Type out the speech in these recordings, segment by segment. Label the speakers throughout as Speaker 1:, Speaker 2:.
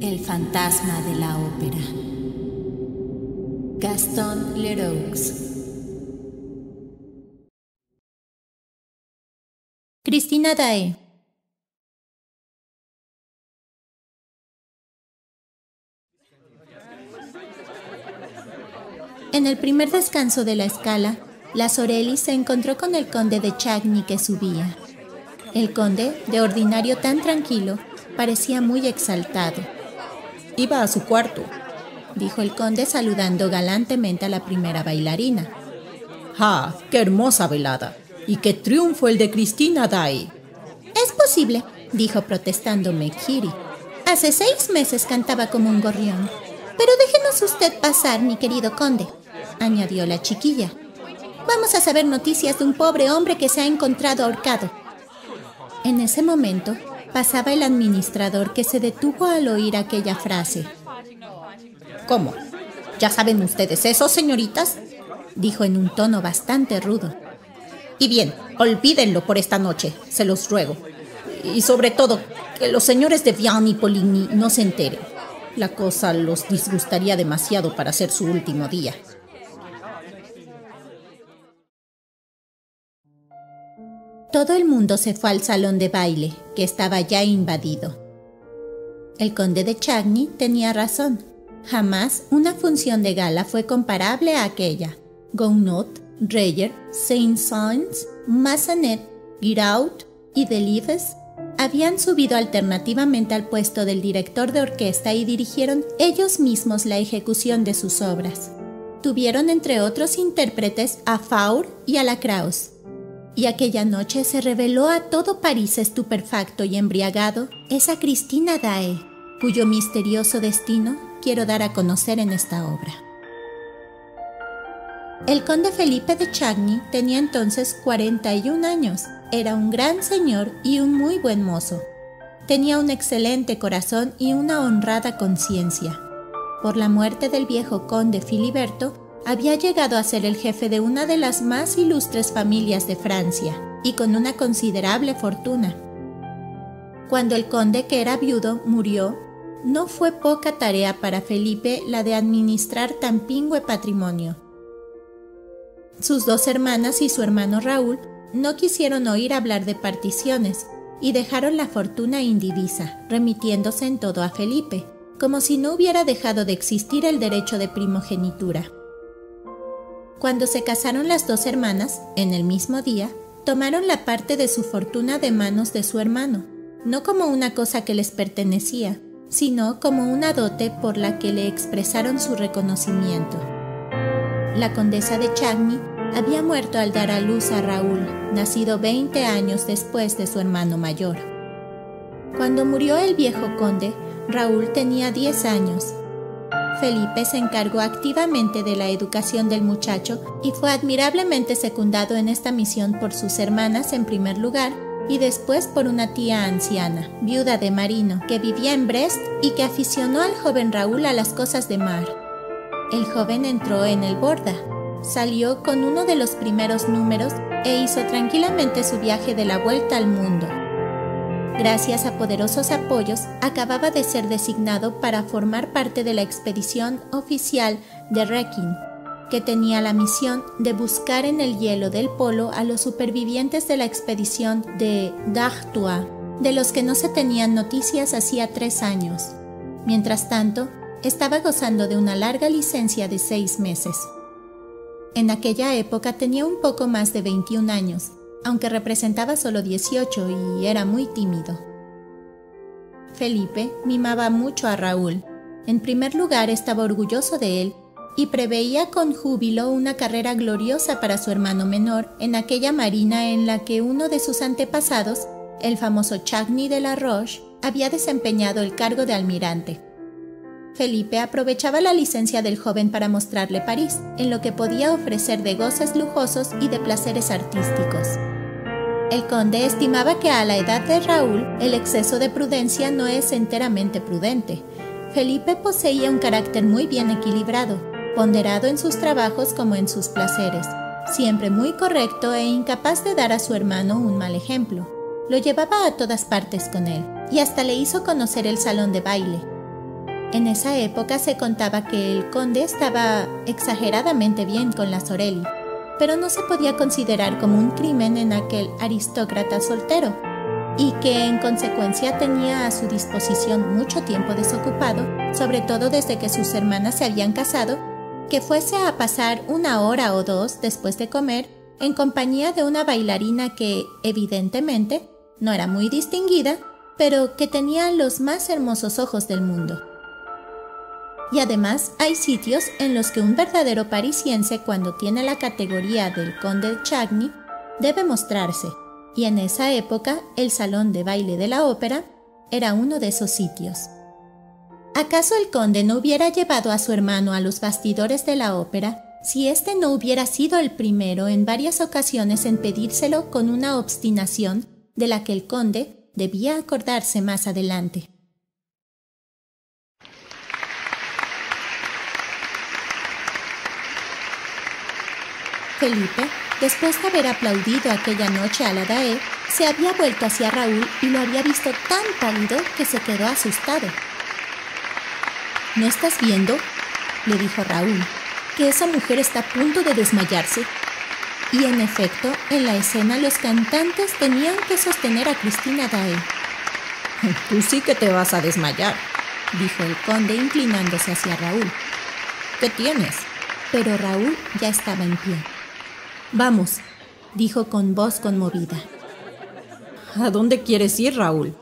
Speaker 1: El fantasma de la ópera. Gaston Leroux.
Speaker 2: Christina Daae. En el primer descanso de la escala, la Sorelli se encontró con el conde de Chagny que subía. El conde, de ordinario tan tranquilo, parecía muy exaltado.
Speaker 3: «Iba a su cuarto»,
Speaker 2: dijo el conde saludando galantemente a la primera bailarina.
Speaker 3: «¡Ah, qué hermosa velada! ¡Y qué triunfo el de Christina Daae!»
Speaker 2: «Es posible», dijo protestando McKitty. «Hace 6 meses cantaba como un gorrión. Pero déjenos usted pasar, mi querido conde», añadió la chiquilla. «Vamos a saber noticias de un pobre hombre que se ha encontrado ahorcado». En ese momento, pasaba el administrador, que se detuvo al oír aquella frase.
Speaker 3: «¿Cómo? ¿Ya saben ustedes eso, señoritas?»,
Speaker 2: dijo en un tono bastante rudo.
Speaker 3: «Y bien, olvídenlo por esta noche, se los ruego. Y sobre todo, que los señores de Vian y Poligny no se enteren. La cosa los disgustaría demasiado para ser su último día».
Speaker 2: Todo el mundo se fue al salón de baile, que estaba ya invadido. El conde de Chagny tenía razón. Jamás una función de gala fue comparable a aquella. Gounod, Dreyer, Saint-Saëns, Massenet, Giraud y Delibes habían subido alternativamente al puesto del director de orquesta y dirigieron ellos mismos la ejecución de sus obras. Tuvieron entre otros intérpretes a Faure y a Lacroix. Y aquella noche se reveló a todo París estupefacto y embriagado esa Christina Daae, cuyo misterioso destino quiero dar a conocer en esta obra. El conde Felipe de Chagny tenía entonces 41 años, era un gran señor y un muy buen mozo. Tenía un excelente corazón y una honrada conciencia. Por la muerte del viejo conde Filiberto, había llegado a ser el jefe de una de las más ilustres familias de Francia y con una considerable fortuna. Cuando el conde, que era viudo, murió, no fue poca tarea para Felipe la de administrar tan pingüe patrimonio. Sus 2 hermanas y su hermano Raúl no quisieron oír hablar de particiones y dejaron la fortuna indivisa, remitiéndose en todo a Felipe, como si no hubiera dejado de existir el derecho de primogenitura. Cuando se casaron las 2 hermanas, en el mismo día, tomaron la parte de su fortuna de manos de su hermano, no como una cosa que les pertenecía, sino como una dote por la que le expresaron su reconocimiento. La condesa de Chagny había muerto al dar a luz a Raúl, nacido 20 años después de su hermano mayor. Cuando murió el viejo conde, Raúl tenía 10 años. Felipe se encargó activamente de la educación del muchacho y fue admirablemente secundado en esta misión por sus hermanas en primer lugar y después por una tía anciana, viuda de marino, que vivía en Brest y que aficionó al joven Raúl a las cosas de mar. El joven entró en el Borda, salió con uno de los primeros números e hizo tranquilamente su viaje de la vuelta al mundo. Gracias a poderosos apoyos, acababa de ser designado para formar parte de la expedición oficial de Requin, que tenía la misión de buscar en el hielo del polo a los supervivientes de la expedición de d'Artois, de los que no se tenían noticias hacía 3 años. Mientras tanto, estaba gozando de una larga licencia de 6 meses. En aquella época tenía un poco más de 21 años, aunque representaba solo 18 y era muy tímido. Felipe mimaba mucho a Raúl. En primer lugar, estaba orgulloso de él y preveía con júbilo una carrera gloriosa para su hermano menor en aquella marina en la que uno de sus antepasados, el famoso Chagny de la Roche, había desempeñado el cargo de almirante. Felipe aprovechaba la licencia del joven para mostrarle París, en lo que podía ofrecer de goces lujosos y de placeres artísticos. El conde estimaba que a la edad de Raúl el exceso de prudencia no es enteramente prudente. Felipe poseía un carácter muy bien equilibrado, ponderado en sus trabajos como en sus placeres, siempre muy correcto e incapaz de dar a su hermano un mal ejemplo. Lo llevaba a todas partes con él y hasta le hizo conocer el salón de baile. En esa época se contaba que el conde estaba exageradamente bien con la Sorelli, pero no se podía considerar como un crimen en aquel aristócrata soltero, y que en consecuencia tenía a su disposición mucho tiempo desocupado, sobre todo desde que sus hermanas se habían casado, que fuese a pasar 1 hora o 2 después de comer en compañía de una bailarina que, evidentemente, no era muy distinguida, pero que tenía los más hermosos ojos del mundo. Y además hay sitios en los que un verdadero parisiense, cuando tiene la categoría del conde de Chagny, debe mostrarse, y en esa época el salón de baile de la ópera era uno de esos sitios. ¿Acaso el conde no hubiera llevado a su hermano a los bastidores de la ópera si éste no hubiera sido el primero en varias ocasiones en pedírselo con una obstinación de la que el conde debía acordarse más adelante? Felipe, después de haber aplaudido aquella noche a la Daae, se había vuelto hacia Raúl y lo había visto tan pálido que se quedó asustado. ¿No estás viendo?, le dijo Raúl, que esa mujer está a punto de desmayarse. Y en efecto, en la escena los cantantes tenían que sostener a Cristina Daae.
Speaker 3: Tú sí que te vas a desmayar,
Speaker 2: dijo el conde inclinándose hacia Raúl.
Speaker 3: ¿Qué tienes?
Speaker 2: Pero Raúl ya estaba en pie. Vamos, dijo con voz conmovida.
Speaker 3: ¿A dónde quieres ir, Raúl?,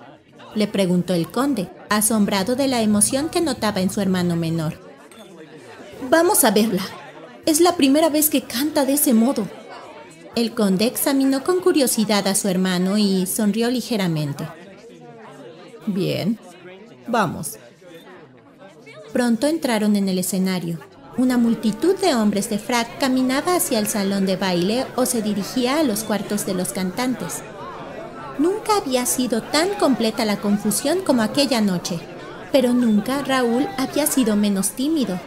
Speaker 2: le preguntó el conde, asombrado de la emoción que notaba en su hermano menor.
Speaker 3: Vamos a verla. Es la primera vez que canta de ese modo.
Speaker 2: El conde examinó con curiosidad a su hermano y sonrió ligeramente.
Speaker 3: Bien, vamos.
Speaker 2: Pronto entraron en el escenario. Una multitud de hombres de frac caminaba hacia el salón de baile o se dirigía a los cuartos de los cantantes. Nunca había sido tan completa la confusión como aquella noche, pero nunca Raúl había sido menos tímido.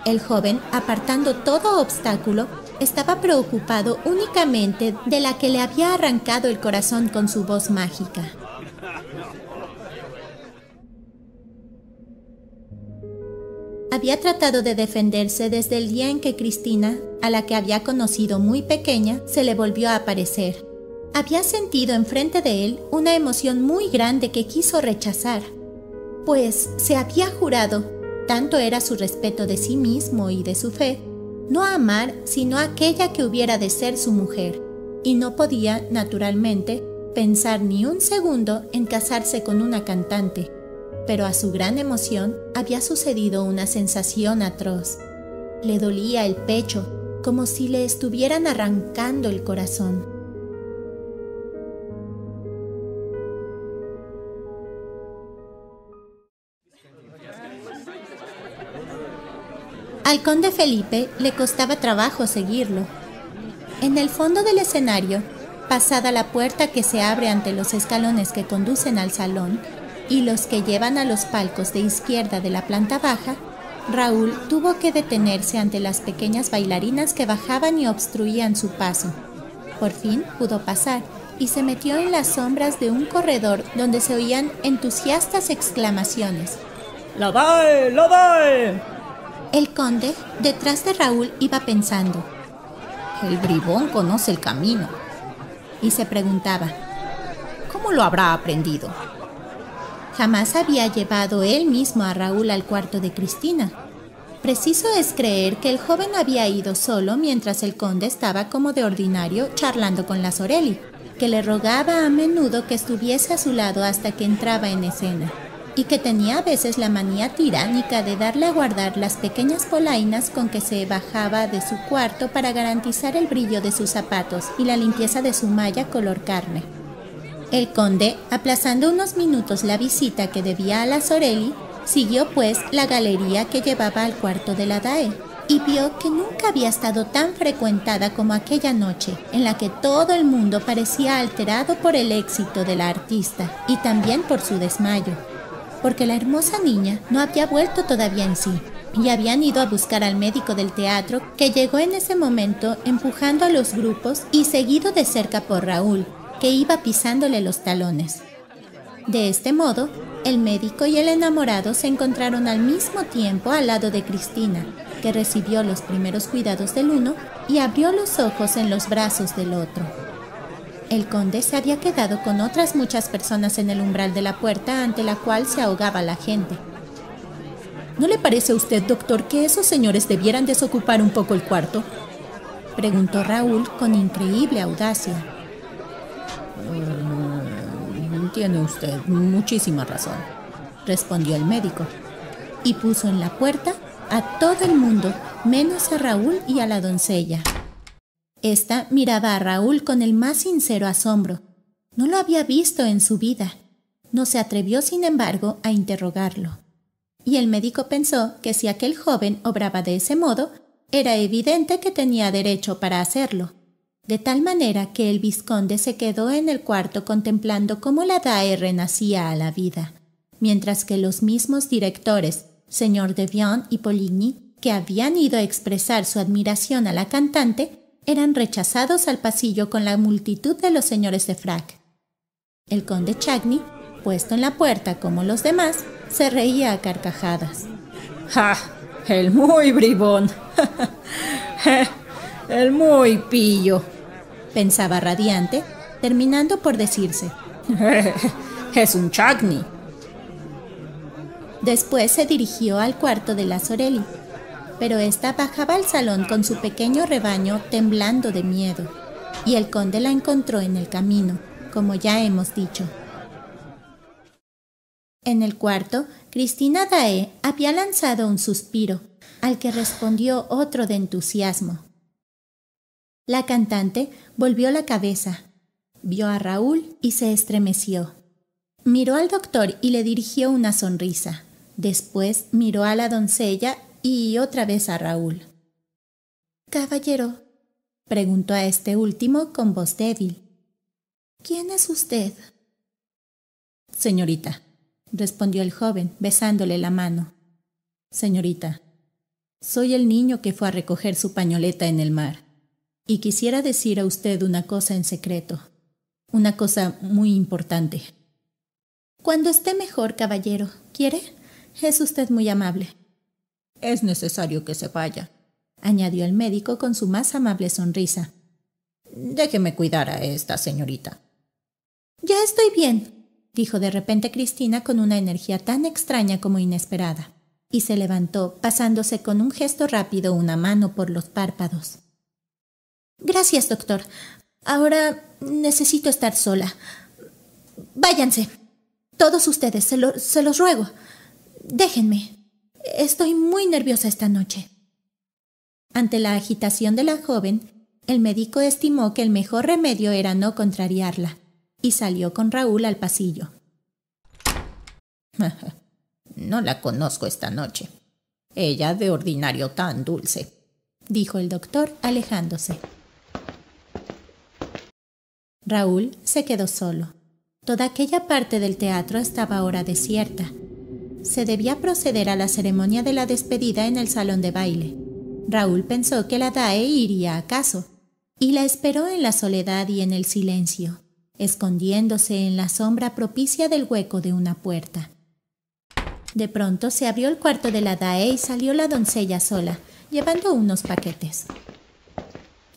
Speaker 2: El joven, apartando todo obstáculo, estaba preocupado únicamente de la que le había arrancado el corazón con su voz mágica. Había tratado de defenderse desde el día en que Cristina, a la que había conocido muy pequeña, se le volvió a aparecer. Había sentido enfrente de él una emoción muy grande que quiso rechazar, pues se había jurado, tanto era su respeto de sí mismo y de su fe, no amar sino aquella que hubiera de ser su mujer, y no podía, naturalmente, pensar ni un segundo en casarse con una cantante. Pero a su gran emoción había sucedido una sensación atroz. Le dolía el pecho, como si le estuvieran arrancando el corazón. Al conde Felipe le costaba trabajo seguirlo. En el fondo del escenario, pasada la puerta que se abre ante los escalones que conducen al salón y los que llevan a los palcos de izquierda de la planta baja, Raúl tuvo que detenerse ante las pequeñas bailarinas que bajaban y obstruían su paso. Por fin pudo pasar y se metió en las sombras de un corredor donde se oían entusiastas exclamaciones.
Speaker 3: ¡La Daae! ¡La Daae!
Speaker 2: El conde, detrás de Raúl, iba pensando.
Speaker 3: El bribón conoce el camino.
Speaker 2: Y se preguntaba,
Speaker 3: ¿cómo lo habrá aprendido?
Speaker 2: Jamás había llevado él mismo a Raúl al cuarto de Cristina. Preciso es creer que el joven había ido solo mientras el conde estaba como de ordinario charlando con la Sorelli, que le rogaba a menudo que estuviese a su lado hasta que entraba en escena, y que tenía a veces la manía tiránica de darle a guardar las pequeñas polainas con que se bajaba de su cuarto para garantizar el brillo de sus zapatos y la limpieza de su malla color carne. El conde, aplazando unos minutos la visita que debía a la Sorelli, siguió pues la galería que llevaba al cuarto de la Daae y vio que nunca había estado tan frecuentada como aquella noche, en la que todo el mundo parecía alterado por el éxito de la artista y también por su desmayo, porque la hermosa niña no había vuelto todavía en sí, y habían ido a buscar al médico del teatro, que llegó en ese momento empujando a los grupos y seguido de cerca por Raúl, que iba pisándole los talones. De este modo, El médico y el enamorado se encontraron al mismo tiempo al lado de Cristina, que recibió los primeros cuidados del uno y abrió los ojos en los brazos del otro. El conde se había quedado con otras muchas personas en el umbral de la puerta ante la cual se ahogaba la gente.
Speaker 3: ¿No le parece a usted, doctor, que esos señores debieran desocupar un poco el cuarto?,
Speaker 2: preguntó Raúl con increíble audacia.
Speaker 3: Tiene usted muchísima razón, respondió el médico,
Speaker 2: y puso en la puerta a todo el mundo, menos a Raúl y a la doncella. Esta miraba a Raúl con el más sincero asombro. No lo había visto en su vida. No se atrevió, sin embargo, a interrogarlo. Y el médico pensó que si aquel joven obraba de ese modo, era evidente que tenía derecho para hacerlo. De tal manera que el vizconde se quedó en el cuarto contemplando cómo la Daae renacía a la vida, mientras que los mismos directores, señor Devian y Poligny, que habían ido a expresar su admiración a la cantante, eran rechazados al pasillo con la multitud de los señores de frac. El conde Chagny, puesto en la puerta como los demás, se reía a carcajadas.
Speaker 3: ¡Ja! El muy bribón. El muy pillo,
Speaker 2: pensaba radiante, terminando por decirse.
Speaker 3: Es un Chagny.
Speaker 2: Después se dirigió al cuarto de la Sorelli, pero ésta bajaba al salón con su pequeño rebaño temblando de miedo, y el conde la encontró en el camino, como ya hemos dicho. En el cuarto, Cristina Daae había lanzado un suspiro, al que respondió otro de entusiasmo. La cantante volvió la cabeza, vio a Raúl y se estremeció. Miró al doctor y le dirigió una sonrisa. Después miró a la doncella y otra vez a Raúl. «Caballero», preguntó a este último con voz débil, «¿quién es usted?»
Speaker 3: «Señorita», respondió el joven, besándole la mano. «Señorita, soy el niño que fue a recoger su pañoleta en el mar. Y quisiera decir a usted una cosa en secreto, una cosa muy importante».
Speaker 2: «Cuando esté mejor, caballero, ¿quiere? Es usted muy amable».
Speaker 3: «Es necesario que se vaya»,
Speaker 2: añadió el médico con su más amable sonrisa.
Speaker 3: «Déjeme cuidar a esta señorita».
Speaker 2: «Ya estoy bien», dijo de repente Cristina con una energía tan extraña como inesperada, y se levantó, pasándose con un gesto rápido una mano por los párpados. «Gracias, doctor. Ahora necesito estar sola. Váyanse. Todos ustedes, se los ruego. Déjenme. Estoy muy nerviosa esta noche». Ante la agitación de la joven, el médico estimó que el mejor remedio era no contrariarla, y salió con Raúl al pasillo.
Speaker 3: «No la conozco esta noche. Ella de ordinario tan dulce»,
Speaker 2: dijo el doctor, alejándose. Raúl se quedó solo. Toda aquella parte del teatro estaba ahora desierta. Se debía proceder a la ceremonia de la despedida en el salón de baile. Raúl pensó que la Daae iría acaso, y la esperó en la soledad y en el silencio, escondiéndose en la sombra propicia del hueco de una puerta. De pronto se abrió el cuarto de la Daae y salió la doncella sola, llevando unos paquetes.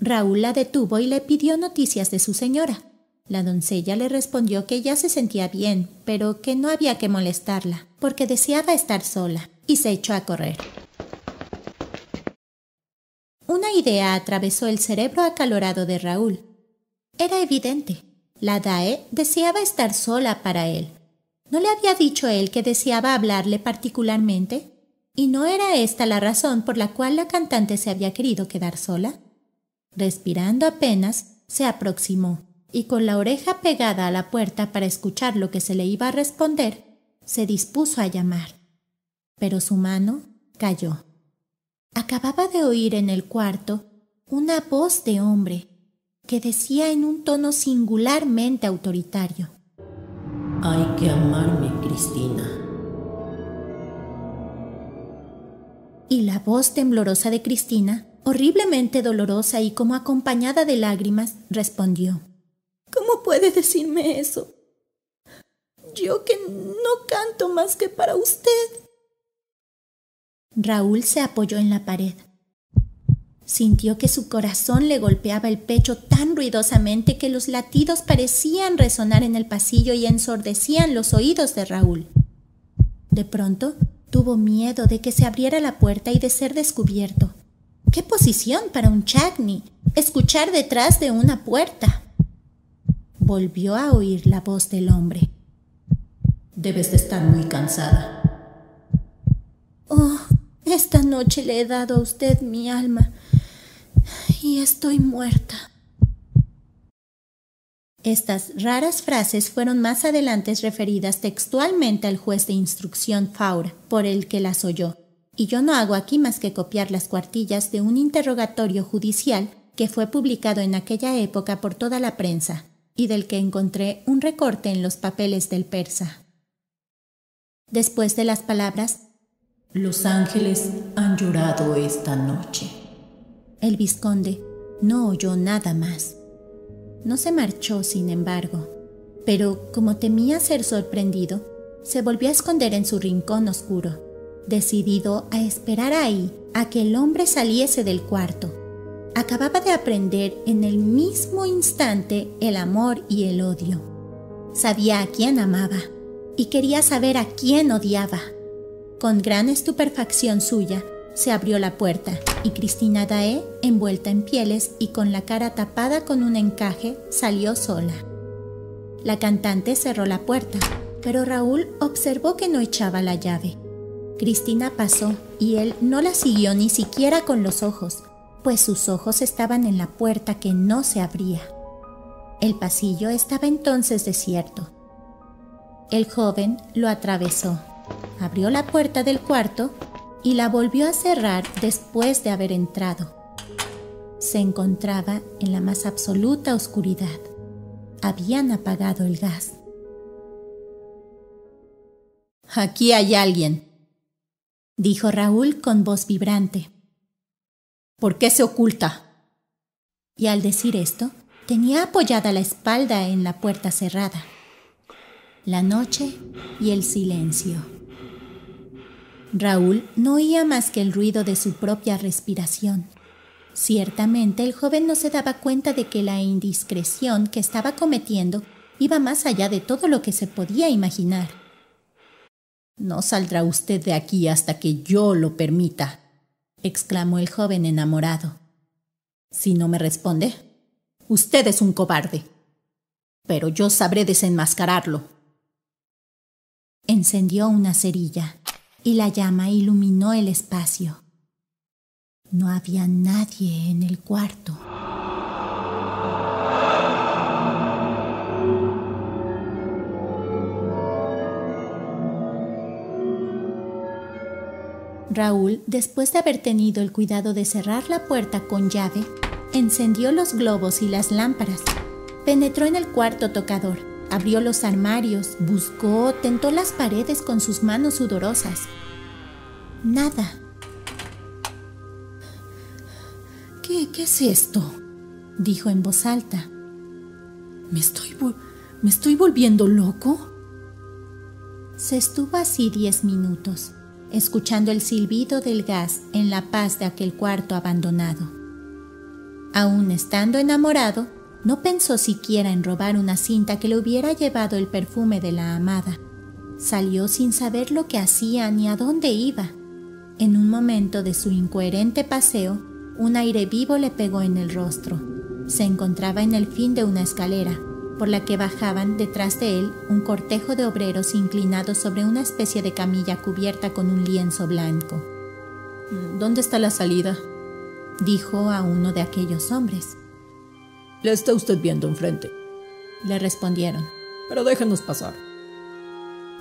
Speaker 2: Raúl la detuvo y le pidió noticias de su señora. La doncella le respondió que ya se sentía bien, pero que no había que molestarla, porque deseaba estar sola, y se echó a correr. Una idea atravesó el cerebro acalorado de Raúl. Era evidente. La Daae deseaba estar sola para él. ¿No le había dicho él que deseaba hablarle particularmente? ¿Y no era esta la razón por la cual la cantante se había querido quedar sola? Respirando apenas, se aproximó, y con la oreja pegada a la puerta para escuchar lo que se le iba a responder, se dispuso a llamar. Pero su mano cayó. Acababa de oír en el cuarto una voz de hombre que decía en un tono singularmente autoritario:
Speaker 4: «Hay que amarme, Cristina».
Speaker 2: Y la voz temblorosa de Cristina, horriblemente dolorosa y como acompañada de lágrimas, respondió: «¿Cómo puede decirme eso? yo que no canto más que para usted. Raúl se apoyó en la pared. Sintió que su corazón le golpeaba el pecho tan ruidosamente que los latidos parecían resonar en el pasillo y ensordecían los oídos de Raúl. De pronto, tuvo miedo de que se abriera la puerta y de ser descubierto. ¡Qué posición para un Chagny! Escuchar detrás de una puerta. Volvió a oír la voz del hombre.
Speaker 4: Debes de estar muy cansada.
Speaker 2: Oh, esta noche le he dado a usted mi alma y estoy muerta. Estas raras frases fueron más adelante referidas textualmente al juez de instrucción Faure, por el que las oyó, y yo no hago aquí más que copiar las cuartillas de un interrogatorio judicial que fue publicado en aquella época por toda la prensa, y del que encontré un recorte en los papeles del persa. Después de las palabras
Speaker 4: Los ángeles han llorado esta noche,
Speaker 2: el vizconde no oyó nada más. No se marchó, sin embargo, pero como temía ser sorprendido, se volvió a esconder en su rincón oscuro, decidido a esperar ahí a que el hombre saliese del cuarto. Acababa de aprender en el mismo instante el amor y el odio. Sabía a quién amaba y quería saber a quién odiaba. Con gran estupefacción suya, se abrió la puerta y Cristina Daae, envuelta en pieles y con la cara tapada con un encaje, salió sola. La cantante cerró la puerta, pero Raúl observó que no echaba la llave. Cristina pasó y él no la siguió ni siquiera con los ojos, pues sus ojos estaban en la puerta que no se abría. El pasillo estaba entonces desierto. El joven lo atravesó, abrió la puerta del cuarto y la volvió a cerrar después de haber entrado. Se encontraba en la más absoluta oscuridad. Habían apagado el gas.
Speaker 3: «Aquí hay alguien»,
Speaker 2: dijo Raúl con voz vibrante.
Speaker 3: «¿Por qué se oculta?»
Speaker 2: Y al decir esto, tenía apoyada la espalda en la puerta cerrada. La noche y el silencio. Raúl no oía más que el ruido de su propia respiración. Ciertamente el joven no se daba cuenta de que la indiscreción que estaba cometiendo iba más allá de todo lo que se podía imaginar.
Speaker 3: «No saldrá usted de aquí hasta que yo lo permita», exclamó el joven enamorado. «Si no me responde, usted es un cobarde, pero yo sabré desenmascararlo».
Speaker 2: Encendió una cerilla y la llama iluminó el espacio. No había nadie en el cuarto. Raúl, después de haber tenido el cuidado de cerrar la puerta con llave, encendió los globos y las lámparas. Penetró en el cuarto tocador, abrió los armarios, buscó, tentó las paredes con sus manos sudorosas. Nada.
Speaker 3: ¿Qué es esto?»,
Speaker 2: dijo en voz alta.
Speaker 3: ¿Me estoy volviendo loco?
Speaker 2: Se estuvo así 10 minutos, escuchando el silbido del gas en la paz de aquel cuarto abandonado. Aún estando enamorado, no pensó siquiera en robar una cinta que le hubiera llevado el perfume de la amada. Salió sin saber lo que hacía ni a dónde iba. En un momento de su incoherente paseo, un aire vivo le pegó en el rostro. Se encontraba en el fin de una escalera, por la que bajaban detrás de él un cortejo de obreros inclinados sobre una especie de camilla cubierta con un lienzo blanco.
Speaker 3: «¿Dónde está la salida?»,
Speaker 2: dijo a uno de aquellos hombres.
Speaker 3: «La está usted viendo enfrente»,
Speaker 2: le respondieron.
Speaker 3: «Pero déjenos pasar».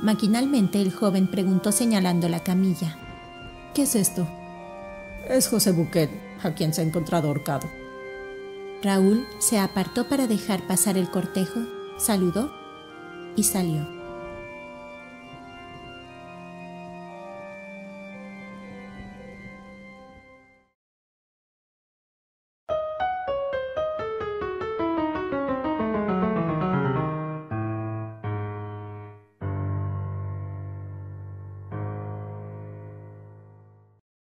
Speaker 2: Maquinalmente el joven preguntó señalando la camilla.
Speaker 3: «¿Qué es esto?». «Es José Bouquet, a quien se ha encontrado ahorcado».
Speaker 2: Raúl se apartó para dejar pasar el cortejo, saludó y salió.